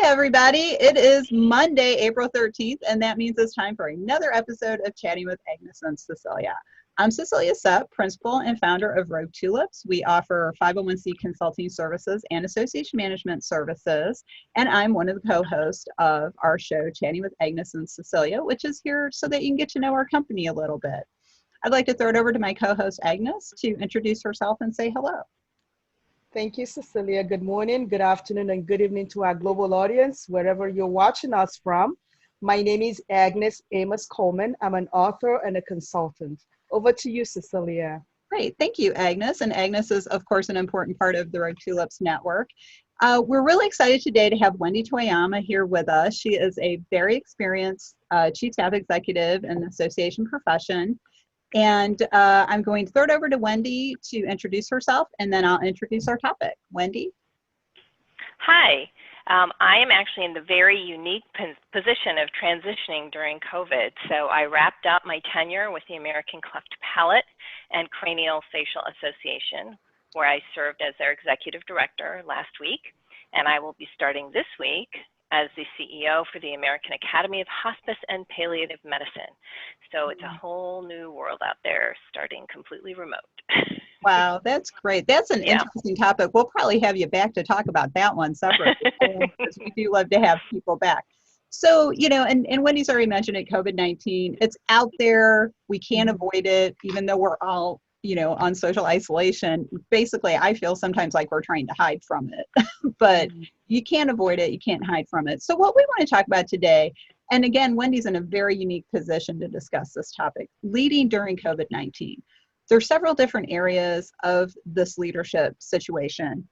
everybody. It is Monday, April 13th, and that means it's time for another episode of Chatting with Agnes and Cecilia. I'm Cecilia Sepp, principal and founder of Rogue Tulips. We offer 501c consulting services and association management services, and I'm one of the co-hosts of our show, Chatting with Agnes and Cecilia, which is here so that you can get to know our company a little bit. I'd like to throw it over to my co-host, Agnes, to introduce herself and say hello. Thank you, Cecilia. Good morning, good afternoon, and good evening to our global audience, wherever you're watching us from. My name is Agnes Amos Coleman. I'm an author and a consultant. Over to you, Cecilia. Great. Thank you, Agnes. And Agnes is, of course, an important part of the Rogue Tulips network. We're really excited today to have Wendy Toyama here with us. She is a very experienced chief staff executive in the association profession. And I'm going to throw it over to Wendy to introduce herself, and then I'll introduce our topic. Wendy? Hi. I am actually in the very unique position of transitioning during COVID. So I wrapped up my tenure with the American Cleft Palate and Craniofacial Association, where I served as their executive director last week. And I will be starting this week as the CEO for the American Academy of Hospice and Palliative Medicine. So it's a whole new world out there, starting completely remote. Wow, that's great. That's an interesting topic. We'll probably have you back to talk about that one separately, because we do love to have people back. So, you know, and Wendy's already mentioned it, COVID-19, it's out there. We can't avoid it, even though we're all, you know, on social isolation. Basically, I feel sometimes like we're trying to hide from it, but you can't avoid it. You can't hide from it. So what we want to talk about today, and again, Wendy's in a very unique position to discuss this topic, leading during COVID-19. There's several different areas of this leadership situation.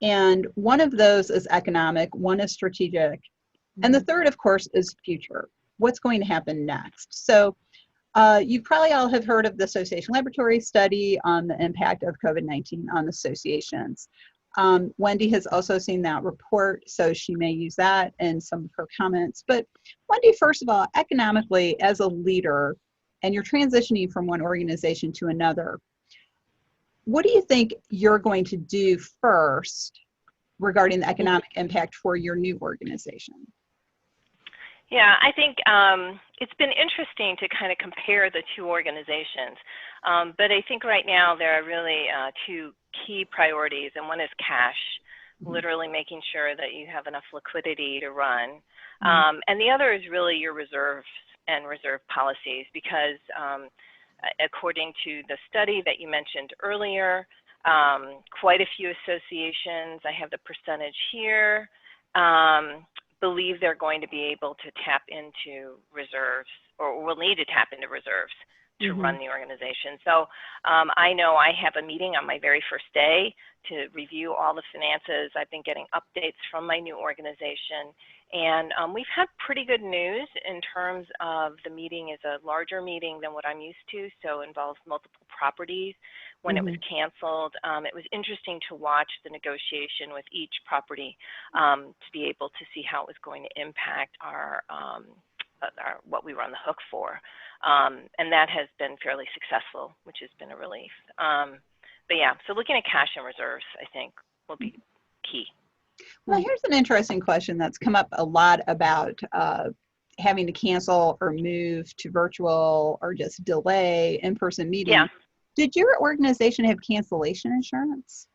And one of those is economic, one is strategic, and the third, of course, is future. What's going to happen next? So you probably all have heard of the Association Laboratory study on the impact of COVID-19 on associations. Wendy has also seen that report, so she may use that in some of her comments. But Wendy, first of all, economically, as a leader, and you're transitioning from one organization to another, what do you think you're going to do first regarding the economic impact for your new organization? Yeah, I think it's been interesting to kind of compare the two organizations. But I think right now there are really two key priorities, and one is cash, literally making sure that you have enough liquidity to run. And the other is really your reserves and reserve policies, because according to the study that you mentioned earlier, quite a few associations, I have the percentage here, believe they're going to be able to tap into reserves, or will need to tap into reserves to run the organization. So I know I have a meeting on my very first day to review all the finances. I've been getting updates from my new organization, and we've had pretty good news in terms of the meeting is a larger meeting than what I'm used to, so involves multiple properties. When it was canceled, it was interesting to watch the negotiation with each property to be able to see how it was going to impact our what we were on the hook for. And that has been fairly successful, which has been a relief. But yeah, so looking at cash and reserves, I think, will be key. Well, here's an interesting question that's come up a lot about having to cancel or move to virtual or just delay in-person meetings. Yeah. Did your organization have cancellation insurance?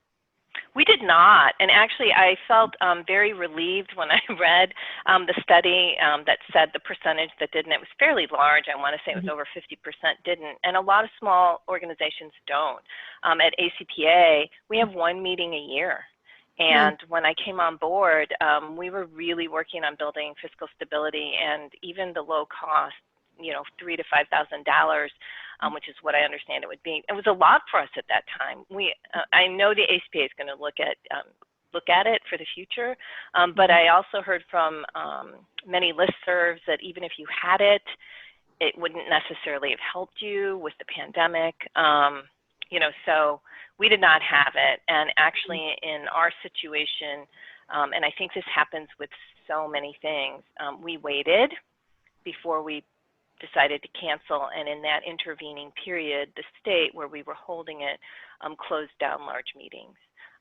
We did not, and actually I felt very relieved when I read the study that said the percentage that didn't. It was fairly large. I want to say it was over 50% didn't, and a lot of small organizations don't. At ACPA, we have one meeting a year, and when I came on board, we were really working on building fiscal stability and even the low cost, you know, $3,000 to $5,000. Which is what I understand it would be. It was a lot for us at that time. I know the ACPA is going to look at it for the future, but I also heard from many listservs that even if you had it, it wouldn't necessarily have helped you with the pandemic. You know, so we did not have it. And actually, in our situation, and I think this happens with so many things, we waited before we decided to cancel, and in that intervening period, the state where we were holding it closed down large meetings.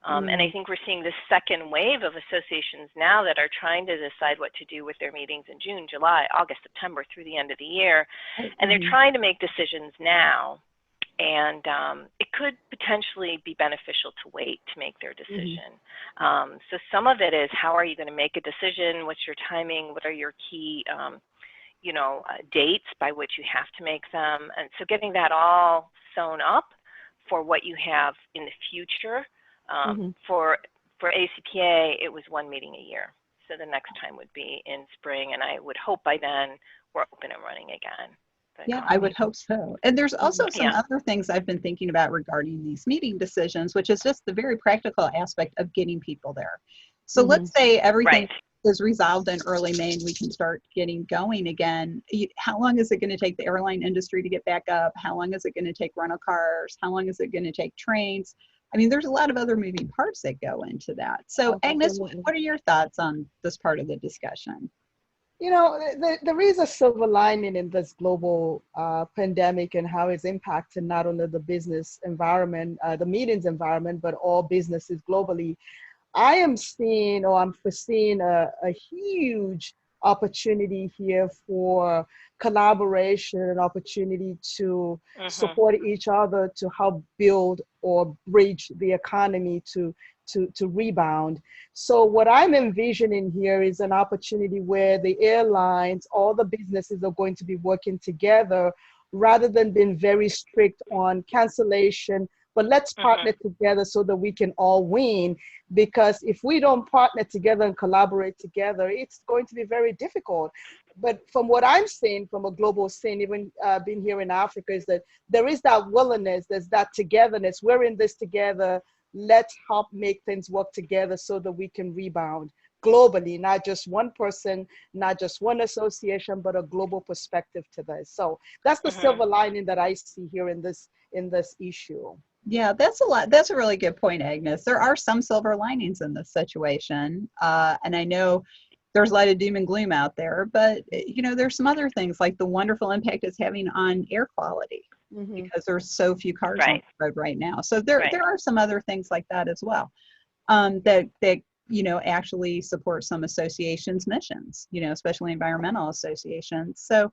And I think we're seeing this second wave of associations now that are trying to decide what to do with their meetings in June, July, August, September through the end of the year. And they're trying to make decisions now. And it could potentially be beneficial to wait to make their decision. So some of it is, how are you going to make a decision? What's your timing? What are your key dates by which you have to make them? And so getting that all sewn up for what you have in the future. For ACPA, it was one meeting a year. So the next time would be in spring, and I would hope by then we're open and running again. But, yeah, I would hope so. And there's also some other things I've been thinking about regarding these meeting decisions, which is just the very practical aspect of getting people there. So let's say everything is resolved in early May and we can start getting going again. How long is it going to take the airline industry to get back up? How long is it going to take rental cars? How long is it going to take trains? I mean, there's a lot of other moving parts that go into that. So Agnes, what are your thoughts on this part of the discussion? You know, there is a silver lining in this global pandemic and how it's impacted not only the business environment, the meetings environment, but all businesses globally. I am seeing, or I'm foreseeing a huge opportunity here for collaboration, an opportunity to support each other, to help build or bridge the economy to rebound. So what I'm envisioning here is an opportunity where the airlines, all the businesses are going to be working together rather than being very strict on cancellation, but let's partner together so that we can all win. Because if we don't partner together and collaborate together, it's going to be very difficult. But from what I'm seeing from a global scene, even being here in Africa, is that there is that willingness, there's that togetherness. We're in this together. Let's help make things work together so that we can rebound globally, not just one person, not just one association, but a global perspective to this. So that's the silver lining that I see here in this issue. Yeah, that's a lot. That's a really good point, Agnes. There are some silver linings in this situation. And I know there's a lot of doom and gloom out there, but there's some other things like the wonderful impact it's having on air quality because there's so few cars on the road right now. So there are some other things like that as well that actually support some associations' missions, especially environmental associations. So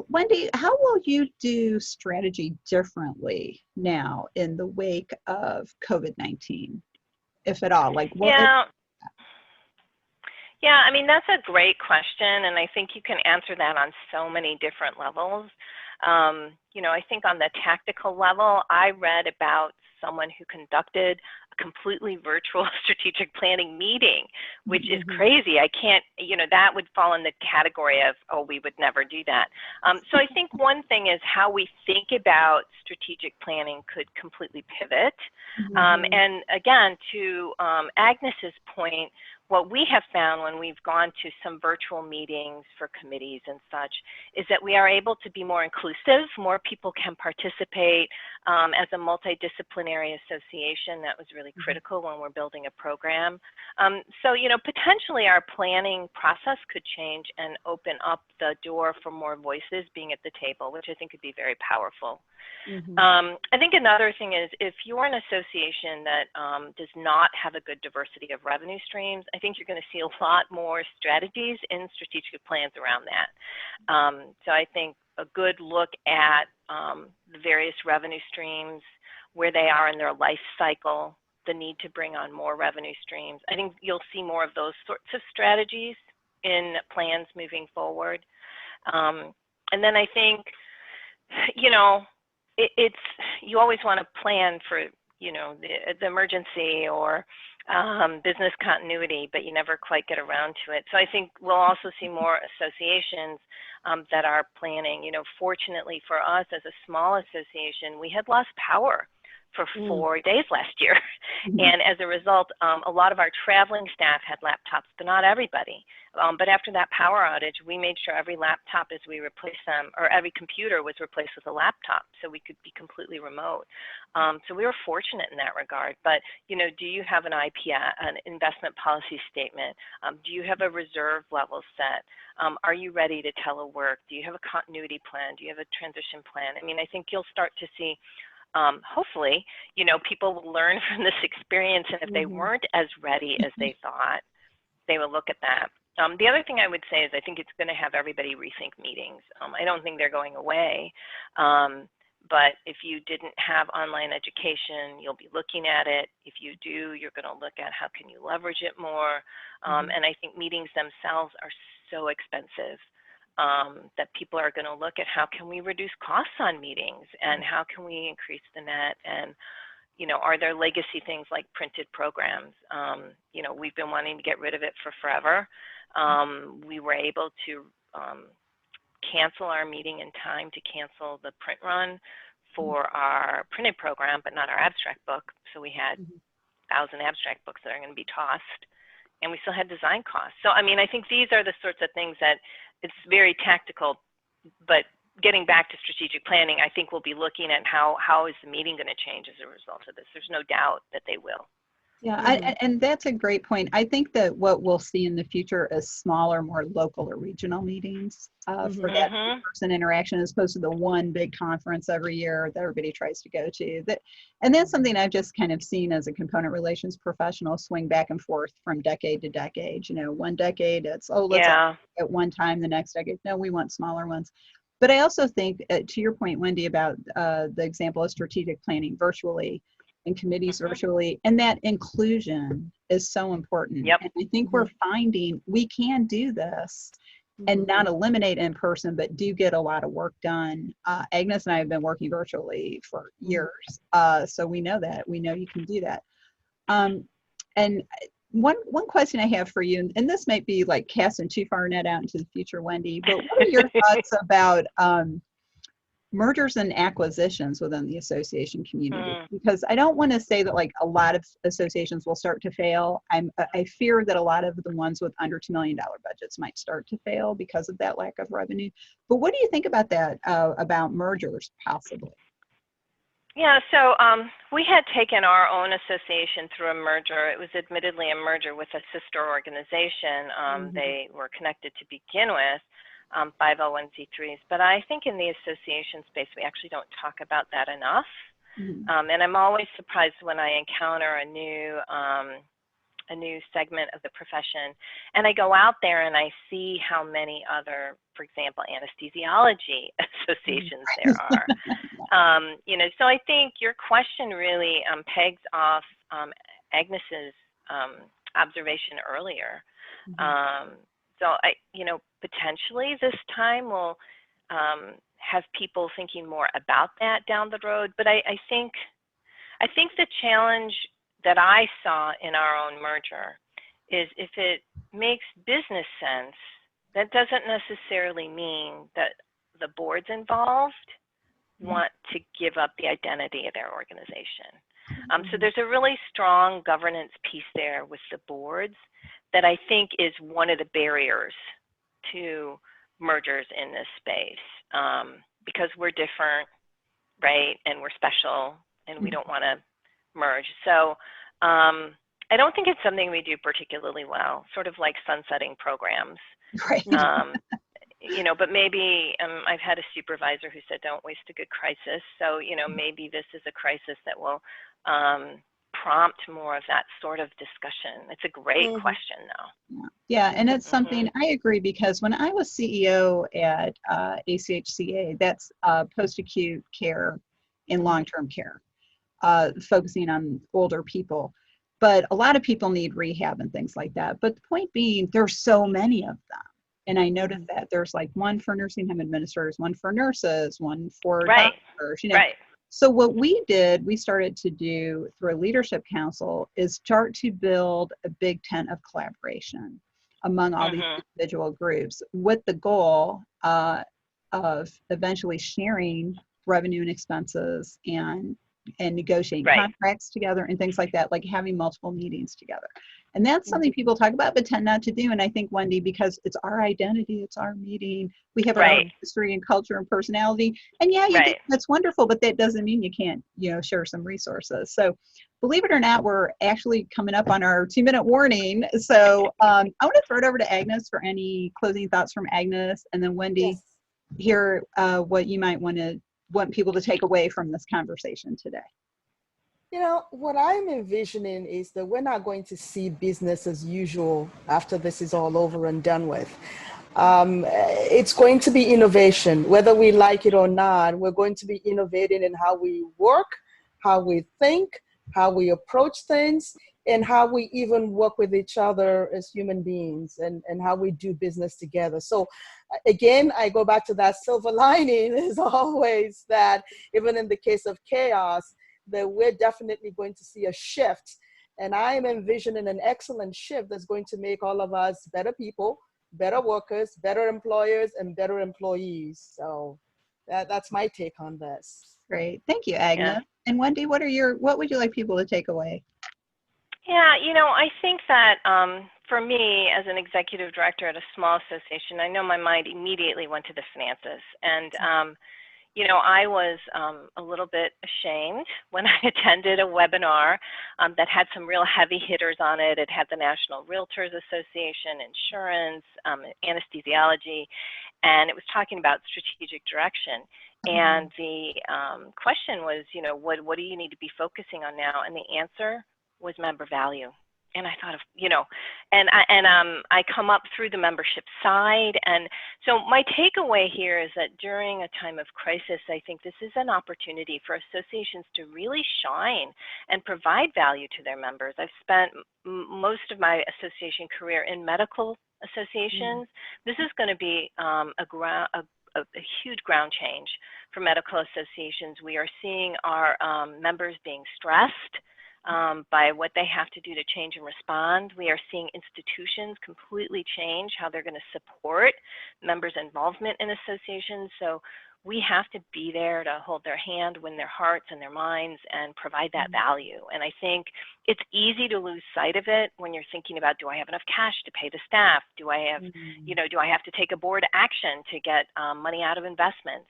Wendy, how will you do strategy differently now in the wake of COVID-19, if at all? Yeah, I mean, that's a great question, and I think you can answer that on so many different levels. I think on the tactical level, I read about someone who conducted a completely virtual strategic planning meeting, which is crazy. I can't, that would fall in the category of, oh, we would never do that. So I think one thing is how we think about strategic planning could completely pivot. And again, to Agnes's point, what we have found when we've gone to some virtual meetings for committees and such is that we are able to be more inclusive. More people can participate as a multidisciplinary association. That was really critical when we're building a program. So, potentially our planning process could change and open up the door for more voices being at the table, which I think could be very powerful. I think another thing is if you're an association that does not have a good diversity of revenue streams, I think you're going to see a lot more strategies in strategic plans around that. So I think a good look at the various revenue streams, where they are in their life cycle, the need to bring on more revenue streams. I think you'll see more of those sorts of strategies in plans moving forward. And then I think, you always want to plan for, the emergency or business continuity, but you never quite get around to it. So I think we'll also see more associations that are planning. Fortunately for us as a small association, we had lost power for 4 days last year. And as a result, a lot of our traveling staff had laptops, but not everybody. But after that power outage, we made sure every laptop as we replaced them, or every computer was replaced with a laptop so we could be completely remote. So we were fortunate in that regard. But, do you have an IPA, an investment policy statement? Do you have a reserve level set? Are you ready to telework? Do you have a continuity plan? Do you have a transition plan? I mean, I think you'll start to see hopefully, you know, people will learn from this experience, and if they weren't as ready as they thought, they will look at that. The other thing I would say is I think it's going to have everybody rethink meetings. I don't think they're going away, but if you didn't have online education, you'll be looking at it. If you do, you're going to look at how can you leverage it more. And I think meetings themselves are so expensive that people are going to look at how can we reduce costs on meetings, and how can we increase the net, and you know, are there legacy things like printed programs? You know, we've been wanting to get rid of it for forever. We were able to cancel our meeting in time to cancel the print run for our printed program, but not our abstract book. So we had 1,000 abstract books that are going to be tossed, and we still had design costs. So, I mean, I think these are the sorts of things that it's very tactical, but getting back to strategic planning, I think we'll be looking at how is the meeting going to change as a result of this. There's no doubt that they will. Yeah, and that's a great point. I think that what we'll see in the future is smaller, more local or regional meetings for that in-person interaction, as opposed to the one big conference every year that everybody tries to go to. And that's something I've just kind of seen as a component relations professional swing back and forth from decade to decade. You know, one decade it's, oh, let's at one time, the next decade, no, we want smaller ones. But I also think, to your point, Wendy, about the example of strategic planning virtually, and committees virtually, and that inclusion is so important. And I think we're finding we can do this and not eliminate in person, but do get a lot of work done. Agnes and I have been working virtually for years, so we know that. We know you can do that. And one question I have for you, and this might be like casting too far net out into the future, Wendy, but what are your thoughts about mergers and acquisitions within the association community? Because I don't want to say that like a lot of associations will start to fail. I fear that a lot of the ones with under $2 million budgets might start to fail because of that lack of revenue. But what do you think about that, about mergers possibly? Yeah, so we had taken our own association through a merger. It was admittedly a merger with a sister organization. They were connected to begin with. 501c3s, but I think in the association space we actually don't talk about that enough. And I'm always surprised when I encounter a new segment of the profession, and I go out there and I see how many other, for example, anesthesiology associations there are. You know, so I think your question really pegs off Agnes's observation earlier. So you know, potentially this time will have people thinking more about that down the road. But I think the challenge that I saw in our own merger is if it makes business sense, that doesn't necessarily mean that the boards involved want to give up the identity of their organization. So there's a really strong governance piece there with the boards that I think is one of the barriers to mergers in this space, because we're different, right? And we're special, and we don't want to merge. So I don't think it's something we do particularly well, sort of like sunsetting programs. Right. You know, but maybe I've had a supervisor who said, don't waste a good crisis. So, you know, maybe this is a crisis that will prompt more of that sort of discussion. It's a great question, though. Yeah, and it's something I agree, because when I was CEO at ACHCA, that's post-acute care and long-term care, focusing on older people. But a lot of people need rehab and things like that. But the point being, there's so many of them. And I noticed that there's like one for nursing home administrators, one for nurses, one for doctors, you know. So what we did, we started to do through a leadership council, is start to build a big tent of collaboration among all these individual groups, with the goal of eventually sharing revenue and expenses and negotiating contracts together and things like that, like having multiple meetings together. And that's something people talk about but tend not to do. And I think, Wendy, because it's our identity, it's our meeting, we have our own history and culture and personality. And that's wonderful, but that doesn't mean you can't, you know, share some resources. So believe it or not, we're actually coming up on our 2-minute warning. So I want to throw it over to Agnes for any closing thoughts from Agnes, and then Wendy, hear what you might want to want people to take away from this conversation today? You know, what I'm envisioning is that we're not going to see business as usual after this is all over and done with. It's going to be innovation, whether we like it or not. We're going to be innovating in how we work, how we think, how we approach things, and how we even work with each other as human beings, and how we do business together. So again, I go back to that silver lining is always that even in the case of chaos, that we're definitely going to see a shift. And I am envisioning an excellent shift that's going to make all of us better people, better workers, better employers, and better employees. So that's my take on this. Great. Thank you, Agnes. Yeah. And Wendy, what would you like people to take away? Yeah, I think that for me, as an executive director at a small association, I know my mind immediately went to the finances. And I was a little bit ashamed when I attended a webinar that had some real heavy hitters on it. It had the National Realtors Association, insurance, anesthesiology, and it was talking about strategic direction. And the question was, what do you need to be focusing on now? And the answer was member value. And I thought of, I come up through the membership side. And so my takeaway here is that during a time of crisis, I think this is an opportunity for associations to really shine and provide value to their members. I've spent most of my association career in medical associations. This is going to be a huge ground change for medical associations. We are seeing our members being stressed by what they have to do to change and respond. We are seeing institutions completely change how they're going to support members' involvement in associations. So we have to be there to hold their hand, win their hearts and their minds, and provide that value. And I think it's easy to lose sight of it when you're thinking about, do I have enough cash to pay the staff? Do I have, do I have to take a board action to get money out of investments?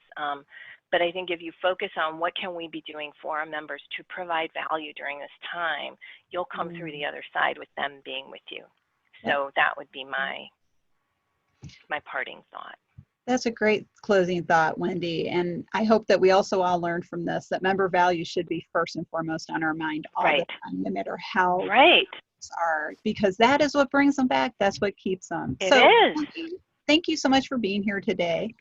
But I think if you focus on what can we be doing for our members to provide value during this time, you'll come through the other side with them being with you. So that would be my parting thought. That's a great closing thought, Wendy. And I hope that we also all learned from this that member values should be first and foremost on our mind all the time, no matter how are, because that is what brings them back. That's what keeps them. It is. Thank you so much for being here today.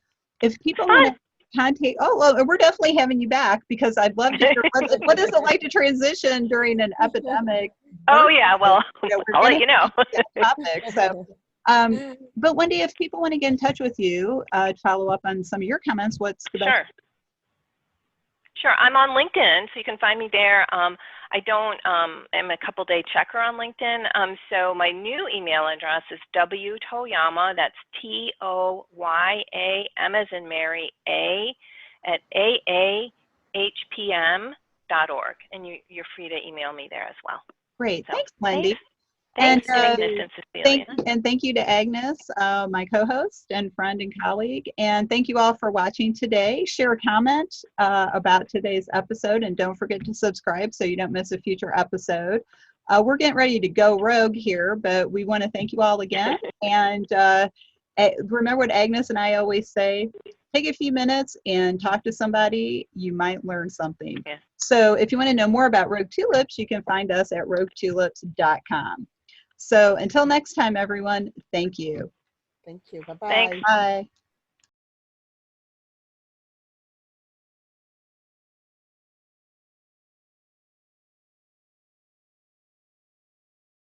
If people want to contact, well, we're definitely having you back, because I'd love to hear what is it like to transition during an epidemic. Oh yeah, well, I'll let you know. Topic, so. But Wendy, if people want to get in touch with you, follow up on some of your comments, what's the best? Sure. I'm on LinkedIn, so you can find me there. I'm a couple-day checker on LinkedIn. So my new email address is wtoyama, that's Toyam as in Mary, at aahpm.org. And you're free to email me there as well. Great. So, thanks, Wendy. Thanks, Agnes and Cecilia. Thank you to Agnes, my co-host and friend and colleague. And thank you all for watching today. Share a comment about today's episode, and don't forget to subscribe so you don't miss a future episode. We're getting ready to go rogue here, but we want to thank you all again. And remember what Agnes and I always say, take a few minutes and talk to somebody. You might learn something. Yeah. So if you want to know more about Rogue Tulips, you can find us at roguetulips.com. So until next time, everyone, thank you. Thank you. Bye-bye. Thanks. Bye.